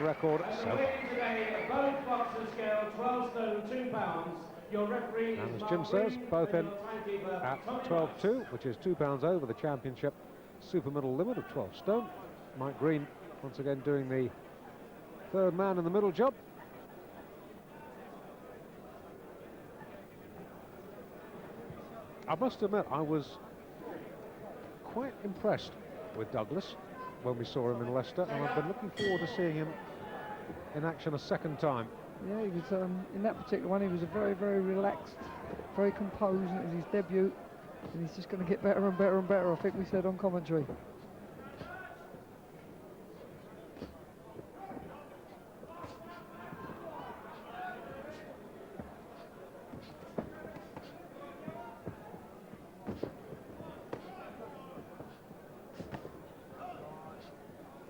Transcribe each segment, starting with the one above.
record. Today, both boxers scale 12 stone 2 pounds. Your referee and is as Jim says, both in at Tony 12.2, which is 2 pounds over the championship super middle limit of 12 stone. Mike Green once again doing the third man in the middle job. I must admit, I was quite impressed with Douglas when we saw him in Leicester, and I've been looking forward to seeing him in action a second time. Yeah, he was in that particular one. He was a very, very relaxed, very composed. It was his debut, and he's just going to get better and better and better. I think we said on commentary.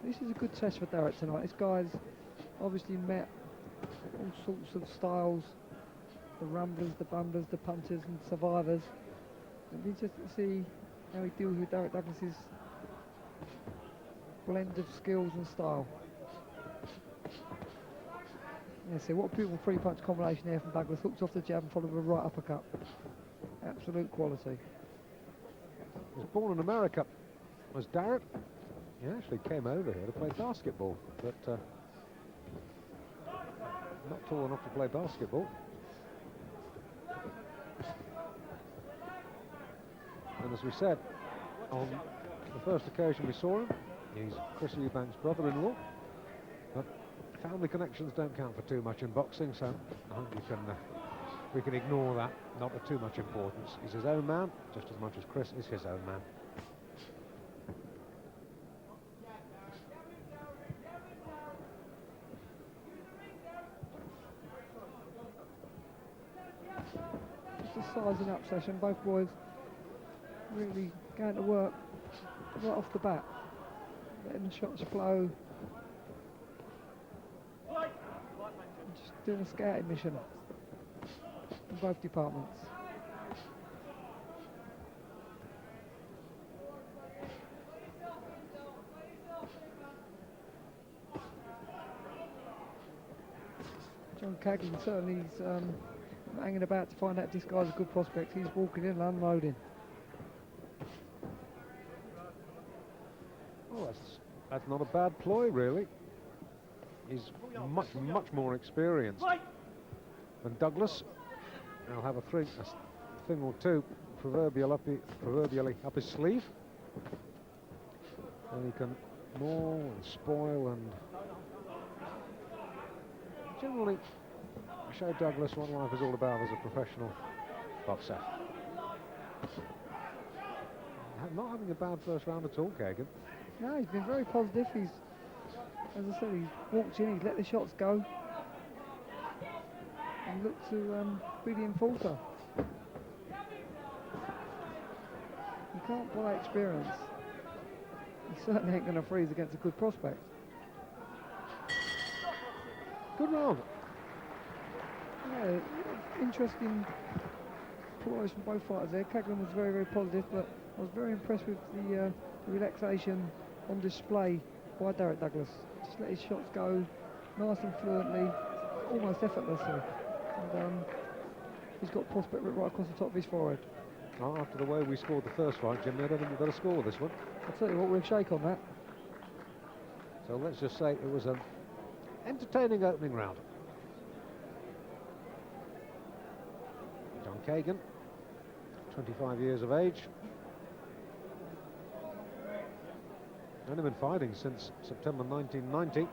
This is a good test for Darritt tonight. This guy's obviously met all sorts of styles, the rumblers, the bumblers, the punters and survivors. It'll be interesting to see how he deals with Darritt Douglas's blend of skills and style. Yeah, so what a beautiful three-punch combination there from Douglas. Hooks off the jab and followed with a right uppercut. Absolute quality. He was born in America, was Darritt. He actually came over here to play basketball, but not tall enough to play basketball. And as we said, on the first occasion we saw him, he's Chris Eubank's brother-in-law, but family connections don't count for too much in boxing, so I think we can ignore that, not of too much importance. He's his own man, just as much as Chris is his own man. Just a sizing up session, both boys really going to work right off the bat, letting the shots flow, just doing a scouting mission in both departments. John Kaighin certainly is hanging about to find out if this guy's a good prospect. He's walking in and unloading. Well, that's not a bad ploy, really. He's much more experienced than Douglas. He'll have a thing or two proverbially up his sleeve, and he can maul and spoil and generally show Douglas what life is all about as a professional boxer. Not having a bad first round at all, Kaighin. No, he's been very positive. He's, as I said, he's walked in, he's let the shots go and looked to be the enforcer. You can't buy experience. He certainly ain't going to freeze against a good prospect. Good round. Yeah, interesting ploys from both fighters there. Kaighin was very, very positive, but I was very impressed with the relaxation on display by Darritt Douglas. Just let his shots go nice and fluently, almost effortlessly. And he's got prospect right across the top of his forehead. Oh, after the way we scored the first fight, Jimmy, I don't think we've got to score this one. I'll tell you what, we'll shake on that. So let's just say it was an entertaining opening round. John Kaighin, 25 years of age. Only been fighting since September 1990.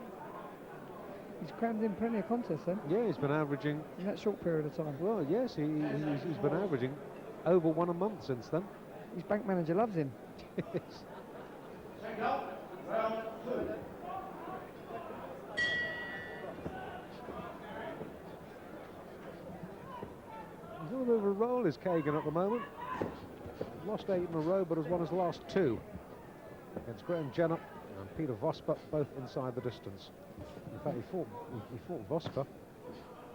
He's crammed in plenty of contests then. Yeah, he's been averaging... in that short period of time. Well, yes, he's been averaging over one a month since then. His bank manager loves him. Yes. He's on a bit of a roll, is Kaighin, at the moment. Lost 8 in a row, but has won his last 2. Against Graham Jenner and Peter Vosper, both inside the distance. In fact, he fought Vosper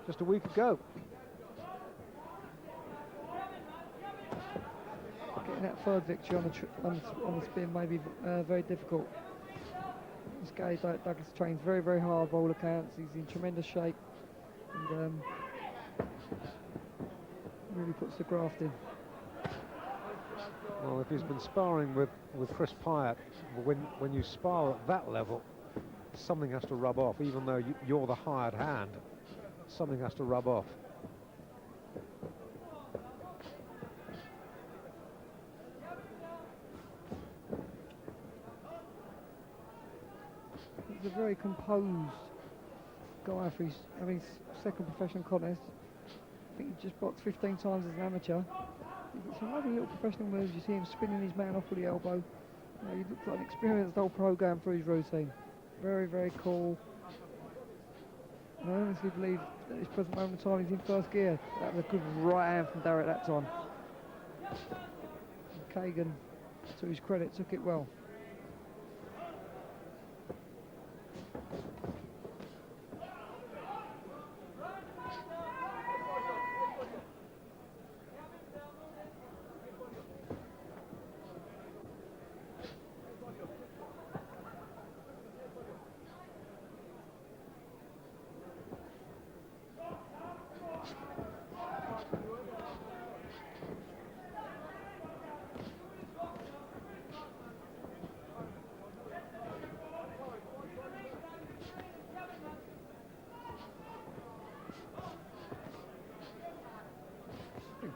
just a week ago. Getting that third victory on the spin may be very difficult. This guy Douglas trains very, very hard by all accounts. He's in tremendous shape and really puts the graft in. Well, if he's been sparring with Chris Pyatt, when you spar at that level, something has to rub off. Even though you're the hired hand, something has to rub off. He's a very composed guy for his second professional contest. I think he just boxed 15 times as an amateur. He's got some lovely little professional moves. You see him spinning his man off with the elbow. You know, he looks like an experienced old pro going through his routine. Very, very cool. And I honestly believe at this present moment in time he's in first gear. That was a good right hand from Darritt that time. And Kaighin, to his credit, took it well.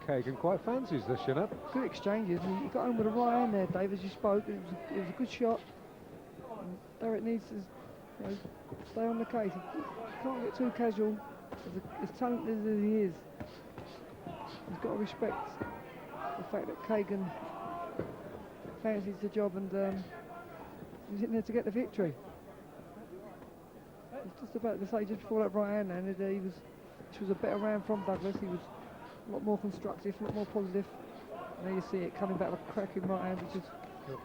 Kaighin quite fancies this, you know. Good exchanges. He got home with a right hand there, Dave, as you spoke. It was a good shot. And Darritt needs to stay on the case. He can't get too casual. As talented as he is, he's got to respect the fact that Kaighin fancies the job and he's in there to get the victory. I was just about to say, just before that right hand landed, which was a better round from Douglas. He was a lot more constructive, a lot more positive. And there you see it coming back with a cracking right hand, which is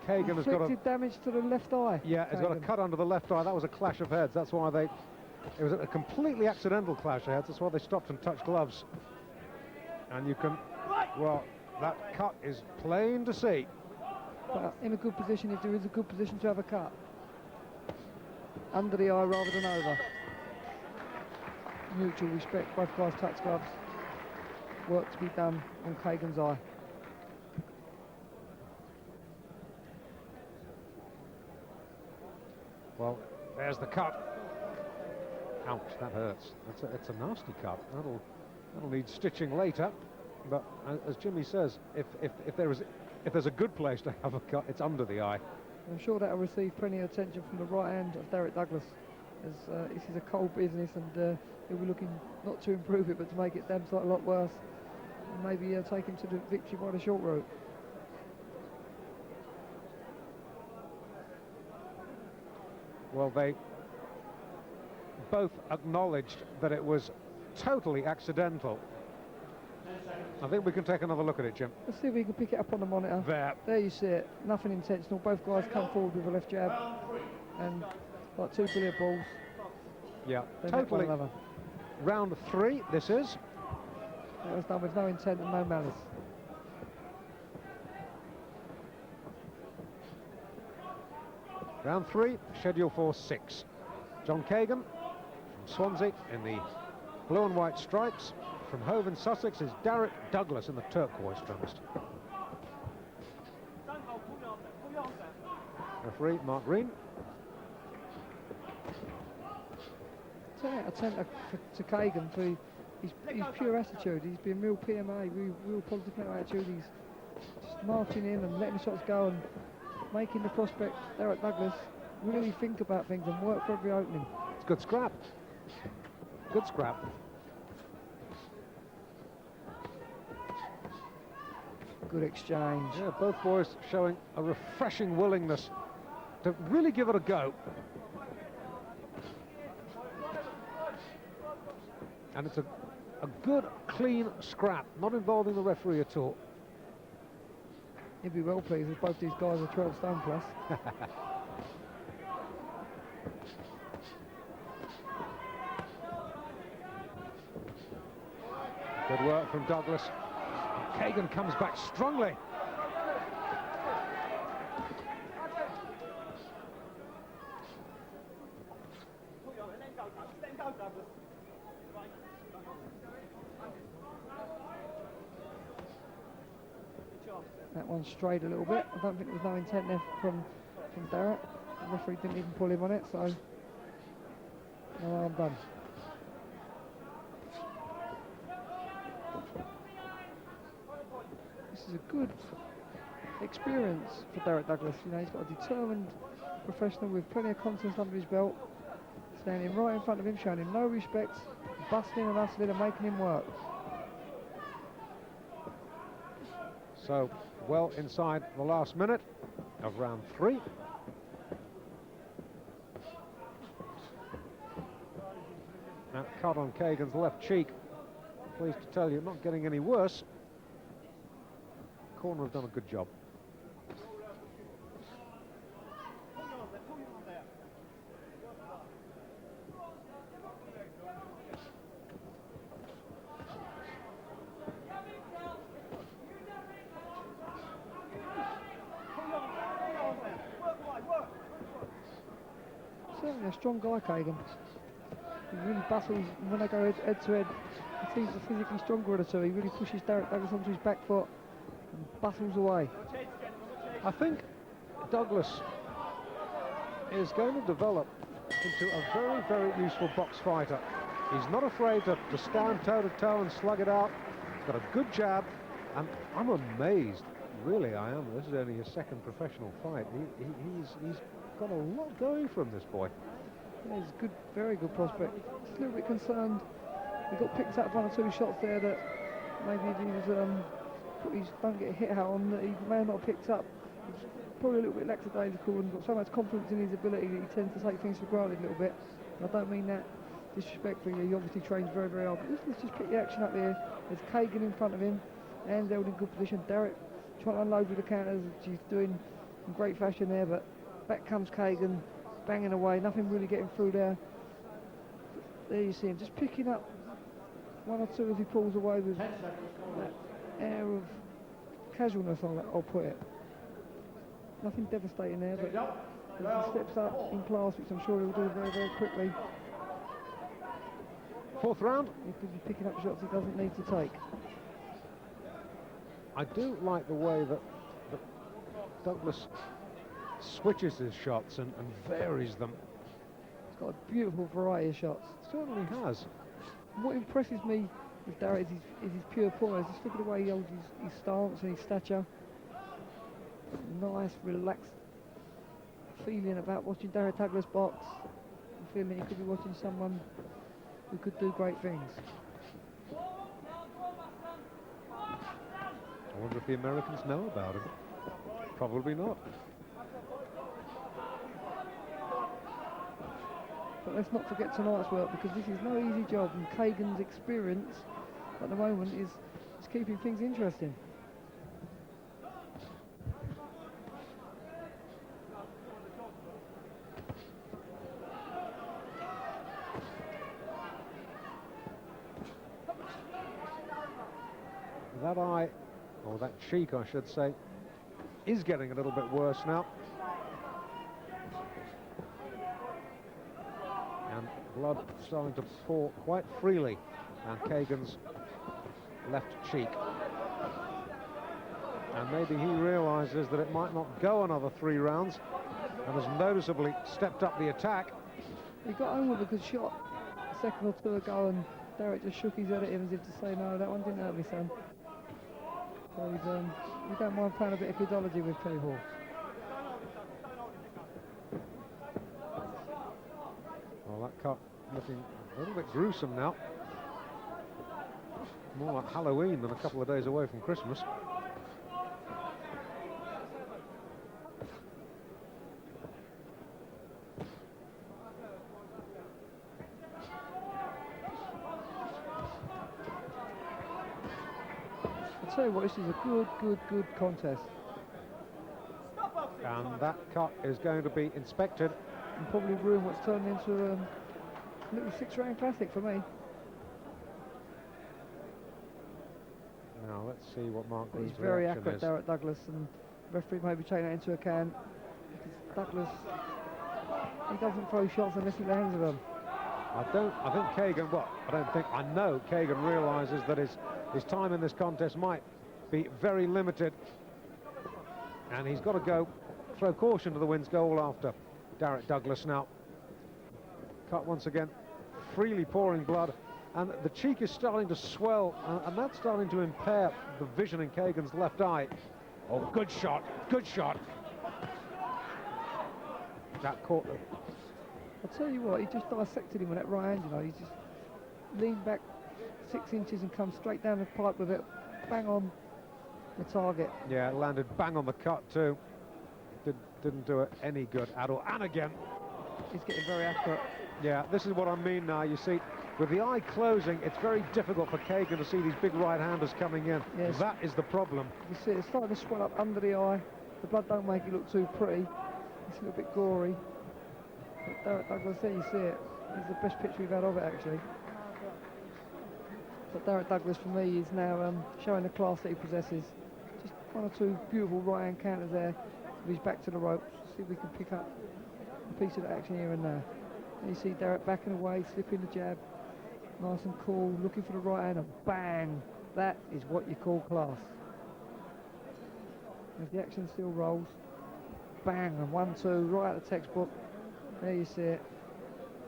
Kaighin has got a damage to the left eye. Yeah, he's got a cut under the left eye. That was a clash of heads. That's why it was a completely accidental clash of heads. That's why they stopped and touched gloves. And you can, well, that cut is plain to see. But in a good position, if there is a good position to have a cut. Under the eye rather than over. Mutual respect, both guys touch gloves. Work to be done on Kaighin's eye. Well, there's the cut. Ouch, that hurts. It's a nasty cut. That'll need stitching later. But as Jimmy says, if there's a good place to have a cut, it's under the eye. I'm sure that'll receive plenty of attention from the right hand of Darritt Douglas, as this is a cold business, and he'll be looking not to improve it, but to make it damn sight a lot worse, and maybe take him to the victory by the short route. Well, they both acknowledged that it was totally accidental. I think we can take another look at it, Jim. Let's see if we can pick it up on the monitor. There you see it. Nothing intentional. Both guys come forward with a left jab, and like two billiard balls. Yeah, they totally. Round 3, this is. It was done with no intent and no malice. Round 3, scheduled for 6. John Kaighin from Swansea in the blue and white stripes. From Hove in Sussex is Darritt Douglas in the turquoise dressed. Referee Mark Green. 10 out of 10 to Kaighin for his pure attitude. He's been real PMA, real positive mental attitude. He's just marching in and letting the shots go and making the prospect, Darritt Douglas, really think about things and work for every opening. It's good scrap. Good scrap. Good exchange. Yeah, both boys showing a refreshing willingness to really give it a go. And it's a good, clean scrap, not involving the referee at all. He'd be well pleased if both these guys are 12 stone plus. Good work from Douglas. Kaighin comes back strongly. That one strayed a little bit. I don't think there was no intent there from Darritt. The referee didn't even pull him on it, so no harm done. This is a good experience for Darritt Douglas. You know, he's got a determined professional with plenty of confidence under his belt, standing right in front of him, showing him no respect, busting and hustling and making him work. So, well inside the last minute of round 3. That cut on Kaighin's left cheek, pleased to tell you, not getting any worse. Corner have done a good job. Certainly a strong guy, Kaighin. He really battles when they go head to head. He seems the physically stronger of the two. He really pushes Darritt Douglas onto his back foot and battles away. I think Douglas is going to develop into a very, very useful box fighter. He's not afraid to stand toe-to-toe and slug it out. He's got a good jab, and I'm amazed, really I am. This is only his second professional fight. He's got a lot going from this boy. Yeah, he's a good, very good prospect. Just a little bit concerned. He got picked up 1 or 2 shots there that maybe if he was put his don't get a hit out on, that he may not have picked up. He's probably a little bit lackadaisical and got so much confidence in his ability that he tends to take things for granted a little bit. And I don't mean that disrespectfully. He obviously trains very, very hard. But let's just pick the action up here. There's Kaighin in front of him, and held in good position. Darritt trying to unload with the counters, which he's doing in great fashion there. But back comes Kaighin, banging away. Nothing really getting through there. There you see him just picking up 1 or 2 as he pulls away with that air of casualness, I'll put it. Nothing devastating there, but as he steps up in class, which I'm sure he'll do very, very quickly. 4th round. He could be picking up shots he doesn't need to take. I do like the way that Douglas switches his shots and varies them. He's got a beautiful variety of shots. Certainly has. What impresses me with Darritt is his pure poise. Just look at the way he holds his stance and his stature. Nice, relaxed feeling about watching Darritt Douglas box. I feel that he could be watching someone who could do great things. I wonder if the Americans know about him. Probably not. But let's not forget tonight's work, because this is no easy job, and Kaighin's experience at the moment is keeping things interesting. That eye, or that cheek I should say, is getting a little bit worse now. And blood starting to pour quite freely down Kaighin's left cheek. And maybe he realizes that it might not go another 3 rounds, and has noticeably stepped up the attack. He got home with a good shot a second or 2 ago, and Darritt just shook his head at him as if to say, no, that one didn't hurt me, son. So he's, we don't mind playing a bit of kidology with people. Well, that cut looking a little bit gruesome now. More like Halloween than a couple of days away from Christmas. I'll tell you what, this is a good contest. And that cut is going to be inspected. And probably ruin what's turned into a little 6-round classic for me. Now let's see what Mark But he's Green's very reaction accurate, is. Darritt Douglas, and the referee may be taking that into account. Because Douglas, he doesn't throw shots unless he lands them. I know Kaighin realizes that his time in this contest might be very limited. And he's got to go throw caution to the wind's goal after Darritt Douglas now. Cut once again, freely pouring blood, and the cheek is starting to swell, and that's starting to impair the vision in Kaighin's left eye. Oh, good shot, good shot. That caught them. I'll tell you what, he just dissected him with that right hand, you know. He just leaned back 6 inches and come straight down the pipe with it, bang on the target. Yeah, it landed bang on the cut too. Didn't do it any good at all. And again. He's getting very accurate. Yeah, this is what I mean now. You see, with the eye closing, it's very difficult for Kaighin to see these big right-handers coming in. Yes. That is the problem. You see, it's starting to swell up under the eye. The blood don't make it look too pretty. It's a little bit gory. But Darritt Douglas, there you see it. It's the best picture we've had of it, actually. But Darritt Douglas, for me, is now showing the class that he possesses. Just 1 or 2 beautiful right-hand counters there. With his back to the ropes. See if we can pick up a piece of the action here and there. And you see Darritt backing away, slipping the jab. Nice and cool, looking for the right hand, and bang! That is what you call class. As the action still rolls. Bang, and 1-2, right out of the textbook. There you see it.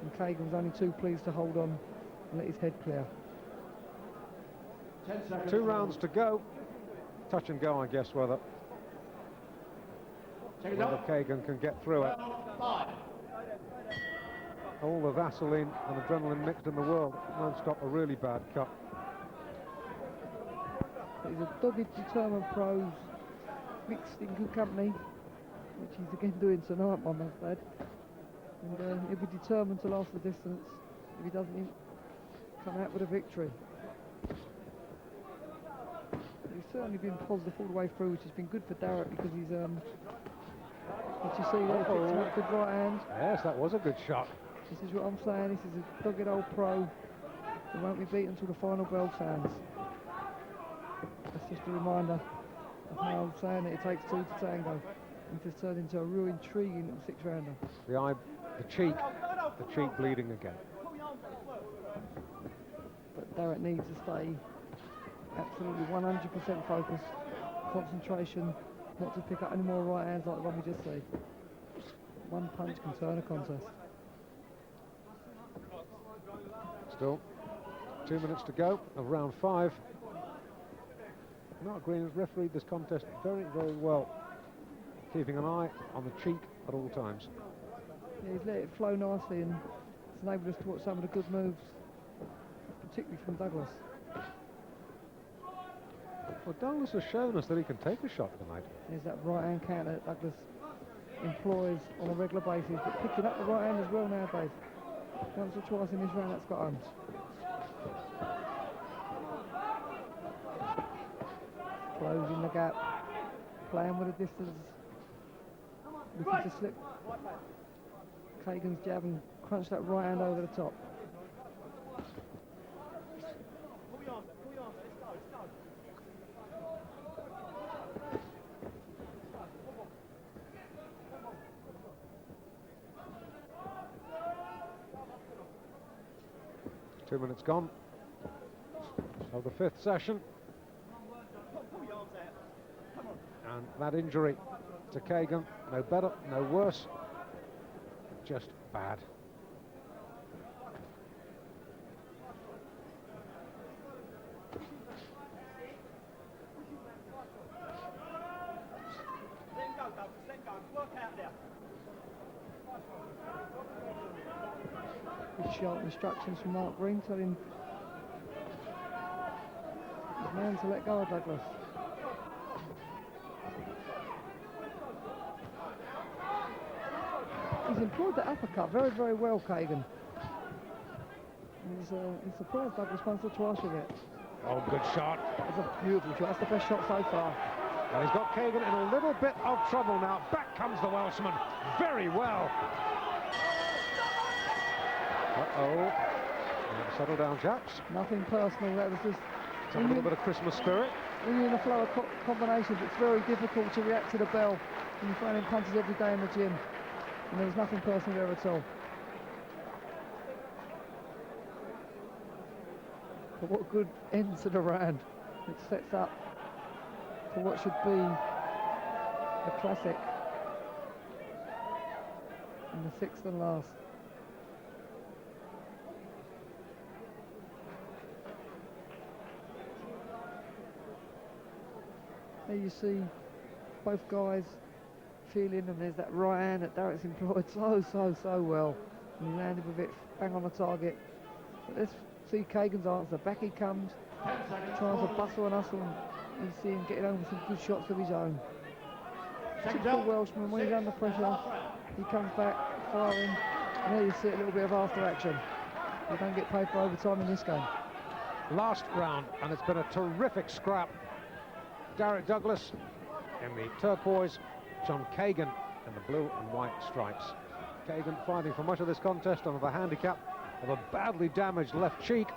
And Kaighin's only too pleased to hold on and let his head clear. 10 seconds. 2 rounds to go. Touch and go, I guess, whether Kaighin can get through it. 5. All the Vaseline and adrenaline mixed in the world won't stop a really bad cut. He's a dogged, determined pro, mixed in good company, which he's again doing tonight, I must add. And he'll be determined to last the distance if he doesn't come out with a victory. He's certainly been positive all the way through, which has been good for Darritt, because he's, did you see there, picked him up with right hand? Yes, that was a good shot. This is what I'm saying, this is a dogged old pro who won't be beaten until the final bell sounds. That's just a reminder of how I'm saying that it takes 2 to tango. It just turned into a real intriguing little 6-rounder. The eye, the cheek bleeding again. But Darritt needs to stay absolutely 100% focused, concentration, not to pick up any more right hands like the one we just see. One punch can turn a contest. Still 2 minutes to go of round 5. Mark Green has refereed this contest very, very well, keeping an eye on the cheek at all times. Yeah, he's let it flow nicely, and it's enabled us to watch some of the good moves, particularly from Douglas. Well, Douglas has shown us that he can take a shot tonight. There's that right hand counter that Douglas employs on a regular basis, but picking up the right hand as well nowadays. Once or twice in this round, that's got home. Closing the gap, playing with the distance, looking to slip Kaighin's jab and crunch that right hand over the top. Two minutes gone of the 5th session. And that injury to Kaighin, no better, no worse, just bad. Good sharp instructions from Mark Green, telling his man to let go of Douglas. He's employed the uppercut very, very well, Kaighin. He's surprised Douglas once or twice with it. Oh, good shot. It's a beautiful shot. That's the best shot so far. And he's got Kaighin in a little bit of trouble now. Back comes the Welshman. Very well. Uh-oh. Settle down, chaps. Nothing personal. That was just A little bit of Christmas spirit. when you're in a flow of combinations, it's very difficult to react to the bell when you're throwing in punches every day in the gym. And there's nothing personal there at all. But what a good end to the round. It sets up for what should be a classic. And the sixth and last. There you see both guys feeling, and there's that right hand that Darritt's employed so well. And he landed with it bang on the target. But let's see Kaighin's answer. Back he comes, tries to bustle and hustle, and you see him getting home with some good shots of his own. Typical Welshman, when he's under pressure, he comes back firing, and there you see a little bit of after action. You don't get paid for overtime in this game. Last round, and it's been a terrific scrap. Darritt Douglas in the turquoise, John Kaighin in the blue and white stripes. Kaighin fighting for much of this contest under the handicap of a badly damaged left cheek.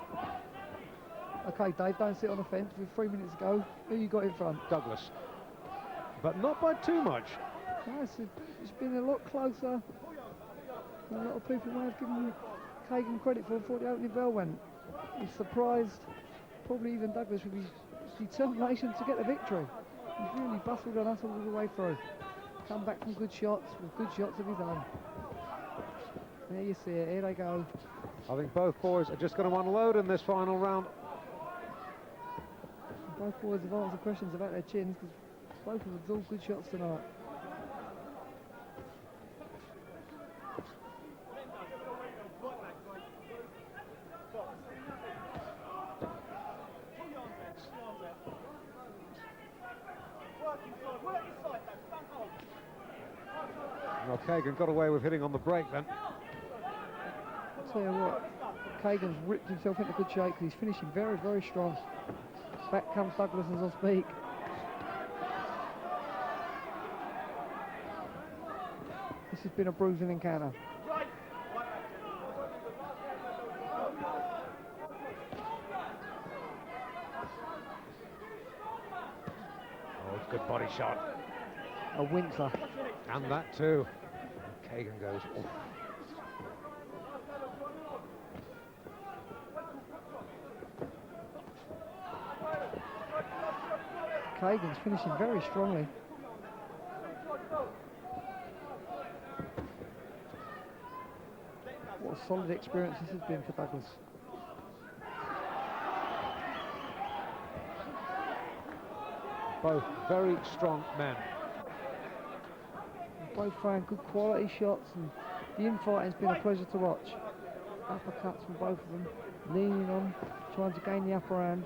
Okay, Dave, don't sit on the fence. With 3 minutes to go, who you got in front? Douglas, but not by too much. No, it's been a lot closer than a lot of people may have given Kaighin credit for before the opening bell went. He surprised probably even Douglas with his determination to get the victory. He's really bustled and hustled all the way through. Come back from good shots, with good shots of his own. There you see it, here they go. I think both boys are just going to unload in this final round. Both boys have answered questions about their chins, because both of them have all good shots tonight. Well, Kaighin got away with hitting on the break then. I'll tell you what, Kaighin's ripped himself into good shape, because he's finishing very, very strong. Back comes Douglas as I speak. This has been a bruising encounter. Oh, good body shot. A wincer. And that too. Kaighin goes off. Kaighin's finishing very strongly. What a solid experience this has been for Douglas. Both very strong men. Both throwing good quality shots, and the infighting has been a pleasure to watch. Uppercuts from both of them, leaning on, trying to gain the upper hand.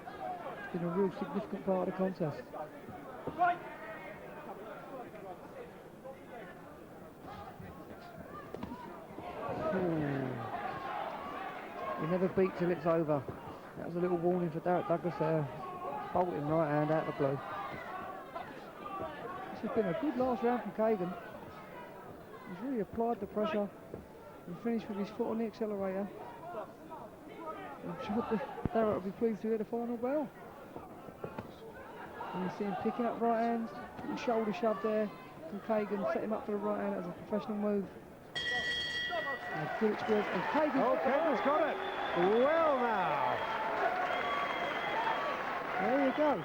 It's been a real significant part of the contest. Ooh. You never beat till it's over. That was a little warning for Darritt Douglas there. Bolting right hand out of the blue. This has been a good last round from Kaighin. He's really applied the pressure and finished with his foot on the accelerator. I'm sure that Darritt will be pleased to hear the final bell. And you see him picking up right hands, little shoulder shove there from Kaighin, set him up for the right hand as a professional move. And a good experience, and Kaighin... Oh, Kaighin's got it! Well now! There you go.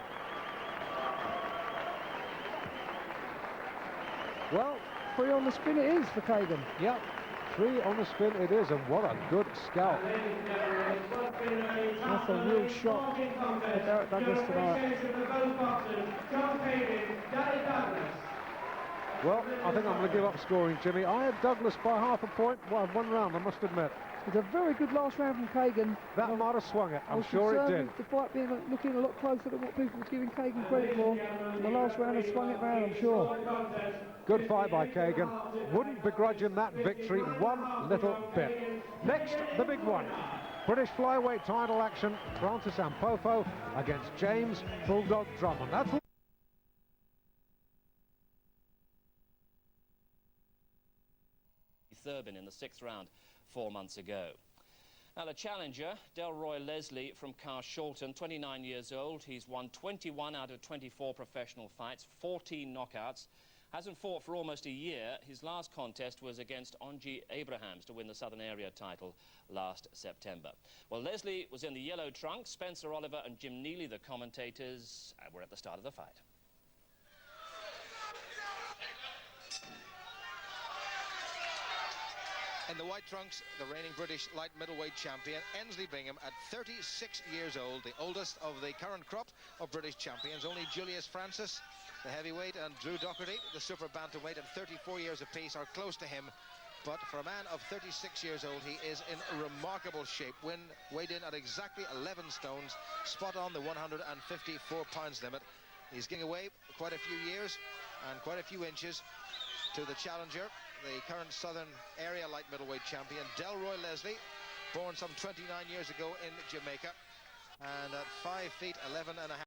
Well, 3 on the spin it is for Kaighin. yep, 3 on the spin it is, and what a good scalp. That's a real shock for Darritt Douglas tonight. Well, I think I'm going to give up scoring, Jimmy. I had Douglas by half a point. Well, 1 round, I must admit. It was a very good last round from Kaighin. That might have swung it, I I'm was sure it concerned did. with the fight being looking a lot closer than what people were giving Kaighin credit for. The last round has swung it round, I'm sure. Good fight by Kaighin. Wouldn't begrudge him that victory one little bit. Next, the big one. British flyweight title action, Francis Ampofo against James Bulldog Drummond. That's Thurbin in the 6th round 4 months ago. Now the challenger, Delroy Leslie from Carshalton, 29 years old. He's won 21 out of 24 professional fights, 14 knockouts. Hasn't fought for almost a year. His last contest was against Onji Abrahams to win the Southern Area title last September. Well, Leslie was in the yellow trunks. Spencer Oliver and Jim Neely, the commentators, were at the start of the fight. In the white trunks, the reigning British light middleweight champion, Ensley Bingham, at 36 years old, the oldest of the current crop of British champions. Only Julius Francis, the heavyweight, and Drew Docherty, the super bantamweight, at 34 years apiece, are close to him. But for a man of 36 years old, he is in remarkable shape. Weighed in at exactly 11 stones, spot on the 154 pounds limit. He's giving away quite a few years and quite a few inches to the challenger, the current Southern Area light middleweight champion, Delroy Leslie, born some 29 years ago in Jamaica, and at 5 feet 11 and a half.